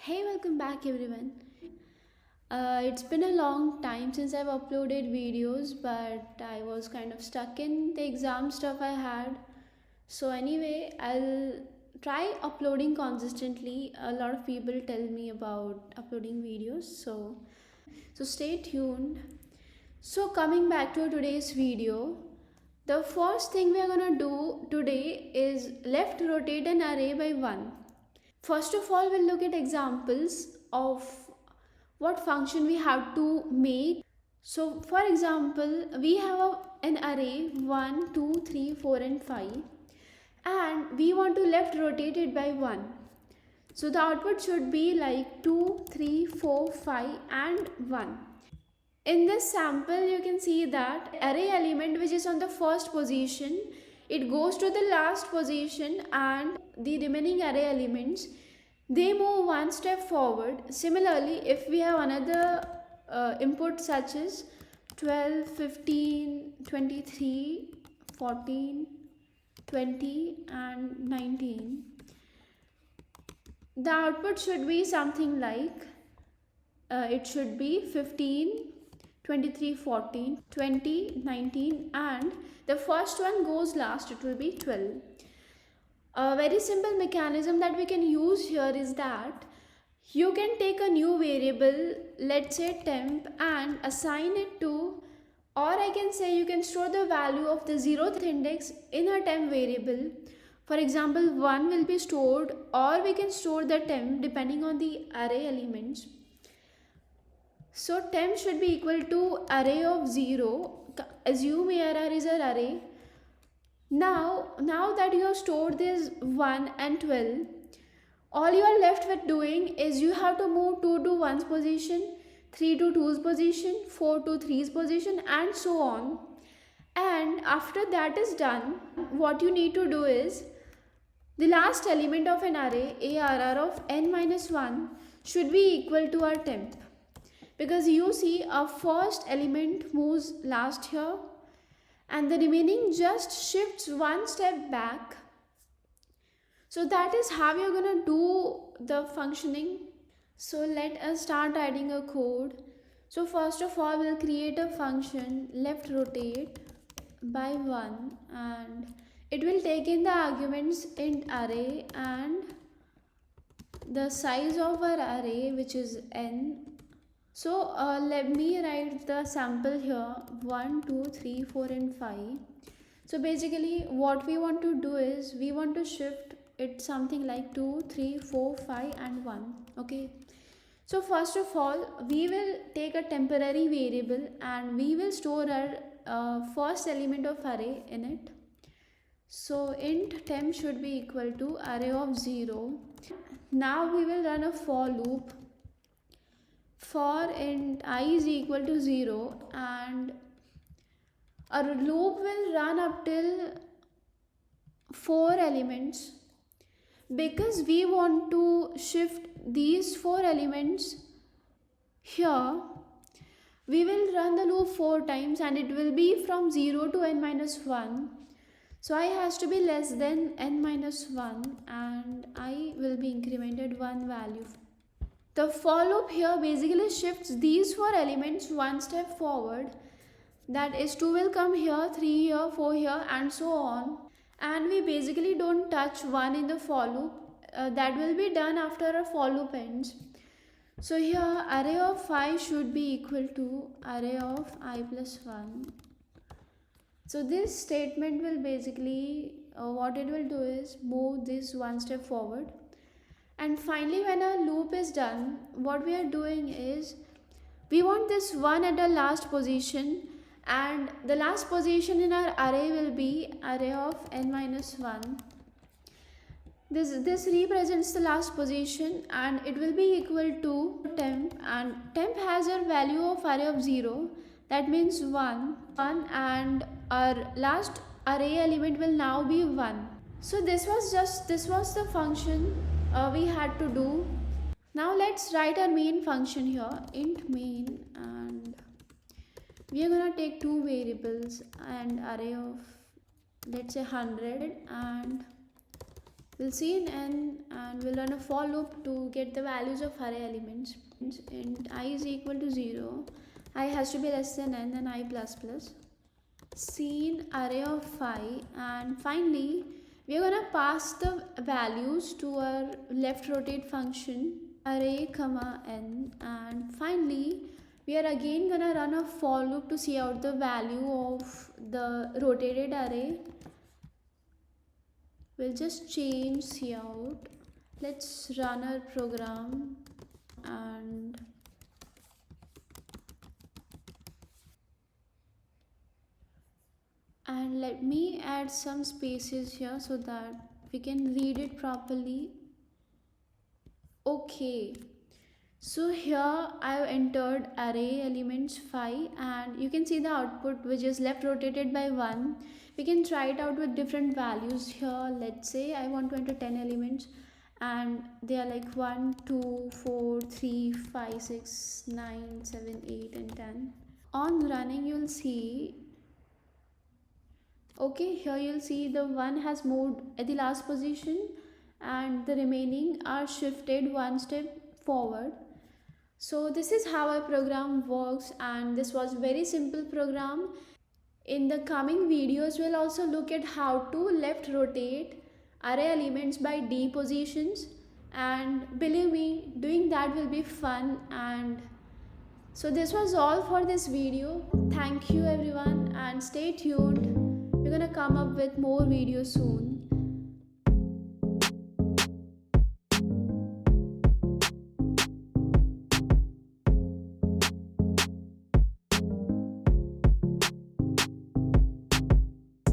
Hey, welcome back everyone. It's been a long time since I've uploaded videos, but I was kind of stuck in the exam stuff I had. So, anyway, I'll try uploading consistently. A lot of people tell me about uploading videos, so stay tuned. So, coming back to today's video, the first thing we are gonna do today is left rotate an array by 1. First of all, we'll look at examples of what function we have to make. So, for example, we have an array 1, 2, 3, 4, and 5, and we want to left rotate it by 1. So, the output should be like 2, 3, 4, 5, and 1. In this sample, you can see that array element which is on the first position, it goes to the last position, and the remaining array elements, they move one step forward. Similarly, if we have another input such as 12, 15, 23, 14, 20, and 19, the output should be something like it should be 15, 23, 14, 20, 19, and the first one goes last, it will be 12. A very simple mechanism that we can use here is that you can take a new variable, let's say temp, and assign it to, or I can say you can store the value of the 0th index in a temp variable. For example, 1 will be stored, or we can store the temp depending on the array elements. So temp should be equal to array of 0. Assume ARR is an array. Now that you have stored this 1 and 12, all you are left with doing is you have to move 2 to 1's position, 3 to 2's position, 4 to 3's position, and so on. And after that is done, what you need to do is the last element of an array, ARR of n minus 1, should be equal to our temp. Because you see our first element moves last here, and the remaining just shifts one step back. So that is how you're gonna do the functioning. So let us start writing a code. So first of all, we'll create a function left rotate by 1, and it will take in the arguments int array and the size of our array, which is n. So let me write the sample here 1, 2, 3, 4, and 5. So basically what we want to do is we want to shift it something like 2, 3, 4, 5, and 1. Okay. So first of all, we will take a temporary variable and we will store our first element of array in it. So int temp should be equal to array of 0. Now we will run a for loop. For int I is equal to 0, and our loop will run up till 4 elements. Because we want to shift these 4 elements here, we will run the loop 4 times, and it will be from 0 to n minus 1. So I has to be less than n minus 1, and I will be incremented 1 value. The for loop here basically shifts these 4 elements one step forward. That is, 2 will come here, 3 here, 4 here, and so on. And we basically don't touch 1 in the for loop. That will be done after a for loop ends. So here array of 5 should be equal to array of I plus 1. So this statement will basically, what it will do is move this one step forward. And finally, when our loop is done, what we are doing is we want this 1 at the last position, and the last position in our array will be array of n minus 1. This represents the last position, and it will be equal to temp, and temp has a value of array of 0. That means 1, and our last array element will now be 1. So this was the function we had to do. Now let's write our main function here, int main, and we are gonna take 2 variables and array of, let's say, 100 and We'll see in n and we'll run a for loop to get the values of array elements. And I is equal to 0, I has to be less than n, and I plus plus. Seen array of 5, and finally we are gonna pass the values to our left rotate function array comma n, and finally we are again gonna run a for loop to see out the value of the rotated array. We'll just change cout. Let's run our program and let me add some spaces here so that we can read it properly. Okay, so here I've entered array elements 5, and you can see the output which is left rotated by 1. We can try it out with different values here. Let's say I want to enter 10 elements, and they are like 1, 2, 4, 3, 5, 6, 9, 7, 8 and 10. On running you'll see, okay, here you'll see the one has moved at the last position and the remaining are shifted one step forward. So this is how our program works, and this was very simple program. In the coming videos we'll also look at how to left rotate array elements by D positions, and believe me, doing that will be fun. And so this was all for this video. Thank you everyone, and stay tuned. We're gonna come up with more videos soon.